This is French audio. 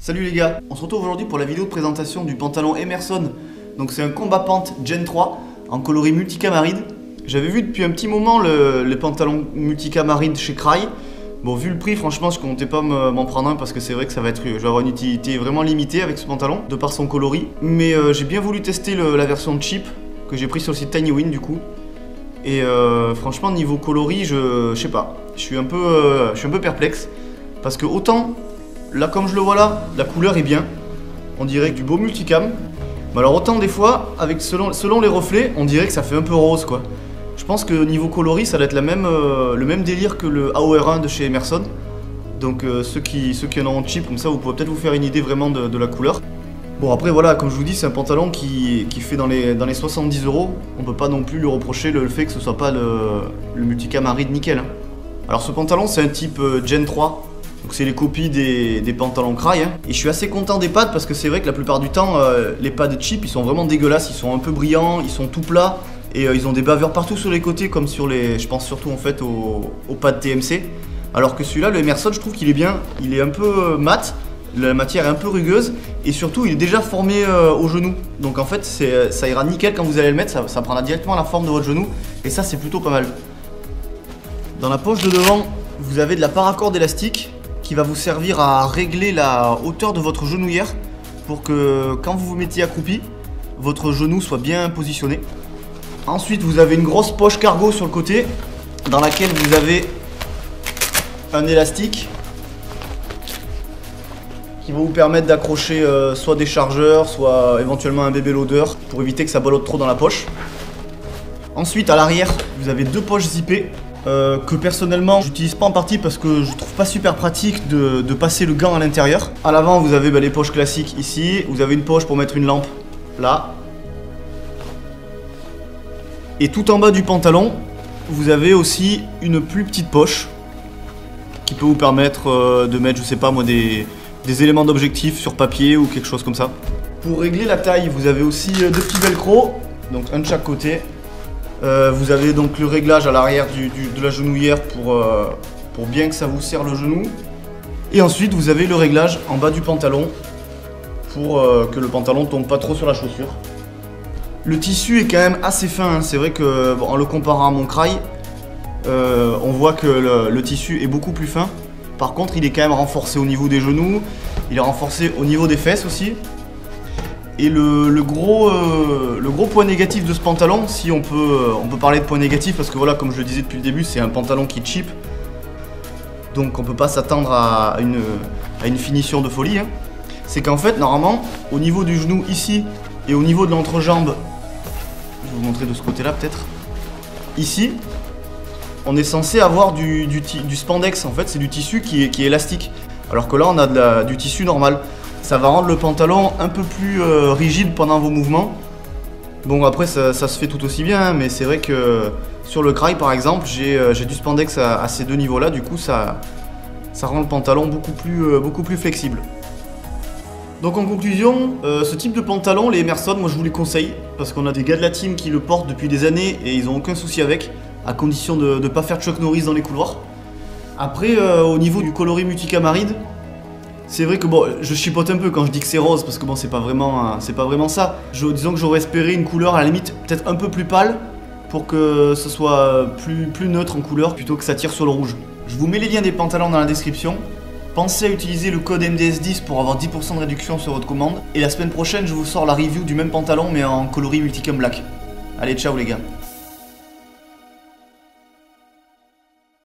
Salut les gars, on se retrouve aujourd'hui pour la vidéo de présentation du pantalon Emerson. Donc c'est un combat pant Gen 3 en coloris multicamaride. J'avais vu depuis un petit moment le pantalon multicamaride chez Cry. Bon, vu le prix, franchement, je comptais pas m'en prendre un parce que c'est vrai que ça va être, je vais avoir une utilité vraiment limitée avec ce pantalon, de par son coloris. Mais j'ai bien voulu tester la version cheap que j'ai pris sur le site Tinywin du coup. Et franchement, niveau coloris, je sais pas, je suis un peu perplexe parce que autant là, comme je le vois là, la couleur est bien, on dirait que du beau multicam. Mais alors autant des fois, avec selon les reflets, on dirait que ça fait un peu rose quoi. Je pense que niveau coloris, ça doit être le même délire que le AOR1 de chez Emerson. Donc ceux qui en ont cheap, comme ça, vous pouvez peut-être vous faire une idée vraiment de la couleur. Bon après voilà, comme je vous dis, c'est un pantalon qui fait dans les 70 €. On peut pas non plus lui reprocher le fait que ce soit pas le multicam aride nickel. Hein. Alors ce pantalon, c'est un type Gen 3. Donc c'est les copies des pantalons Cry. Hein. Et je suis assez content des pads parce que c'est vrai que la plupart du temps, les pads cheap, ils sont vraiment dégueulasses. Ils sont un peu brillants, ils sont tout plats. Et ils ont des baveurs partout sur les côtés, comme sur les... Je pense surtout en fait aux pads TMC. Alors que celui-là, le Emerson, je trouve qu'il est bien. Il est un peu mat, la matière est un peu rugueuse. Et surtout, il est déjà formé au genou. Donc en fait, ça ira nickel quand vous allez le mettre. Ça prendra directement la forme de votre genou. Et ça, c'est plutôt pas mal. Dans la poche de devant, vous avez de la paracorde élastique qui va vous servir à régler la hauteur de votre genouillère pour que quand vous vous mettiez accroupi, votre genou soit bien positionné. Ensuite, vous avez une grosse poche cargo sur le côté dans laquelle vous avez un élastique qui va vous permettre d'accrocher soit des chargeurs, soit éventuellement un bébé loader pour éviter que ça ballotte trop dans la poche. Ensuite, à l'arrière, vous avez deux poches zippées que personnellement j'utilise pas en partie parce que je trouve pas super pratique de passer le gant à l'intérieur. À l'avant, vous avez les poches classiques ici, vous avez une poche pour mettre une lampe là. Et tout en bas du pantalon, vous avez aussi une plus petite poche qui peut vous permettre de mettre, je sais pas moi, des éléments d'objectif sur papier ou quelque chose comme ça. Pour régler la taille, vous avez aussi deux petits velcro, donc un de chaque côté. Vous avez donc le réglage à l'arrière de la genouillère pour bien que ça vous serre le genou. Et ensuite, vous avez le réglage en bas du pantalon pour que le pantalon tombe pas trop sur la chaussure. Le tissu est quand même assez fin, hein. C'est vrai que bon, en le comparant à mon Cry, on voit que le tissu est beaucoup plus fin. Par contre, il est quand même renforcé au niveau des genoux, il est renforcé au niveau des fesses aussi. Et le gros point négatif de ce pantalon, si on peut parler de point négatif, parce que voilà, comme je le disais depuis le début, c'est un pantalon qui est cheap. Donc on peut pas s'attendre à une finition de folie. Hein. C'est qu'en fait, normalement, au niveau du genou ici, et au niveau de l'entrejambe, je vais vous montrer de ce côté-là peut-être. Ici, on est censé avoir du spandex, en fait, c'est du tissu qui est élastique. Alors que là, on a du tissu normal. Ça va rendre le pantalon un peu plus rigide pendant vos mouvements. Bon, après, ça se fait tout aussi bien, hein, mais c'est vrai que sur le Cry, par exemple, j'ai du spandex à ces deux niveaux-là. Du coup, ça rend le pantalon beaucoup plus flexible. Donc en conclusion, ce type de pantalon, les Emerson, moi je vous les conseille parce qu'on a des gars de la team qui le portent depuis des années et ils n'ont aucun souci avec, à condition de ne pas faire Chuck Norris dans les couloirs. Après, au niveau du coloris multicamaride, c'est vrai que bon, je chipote un peu quand je dis que c'est rose parce que bon, c'est pas vraiment ça. Disons que j'aurais espéré une couleur à la limite peut-être un peu plus pâle pour que ce soit plus neutre en couleur plutôt que ça tire sur le rouge. Je vous mets les liens des pantalons dans la description. Pensez à utiliser le code MDS10 pour avoir 10% de réduction sur votre commande. Et la semaine prochaine, je vous sors la review du même pantalon mais en coloris multicam black. Allez, ciao les gars.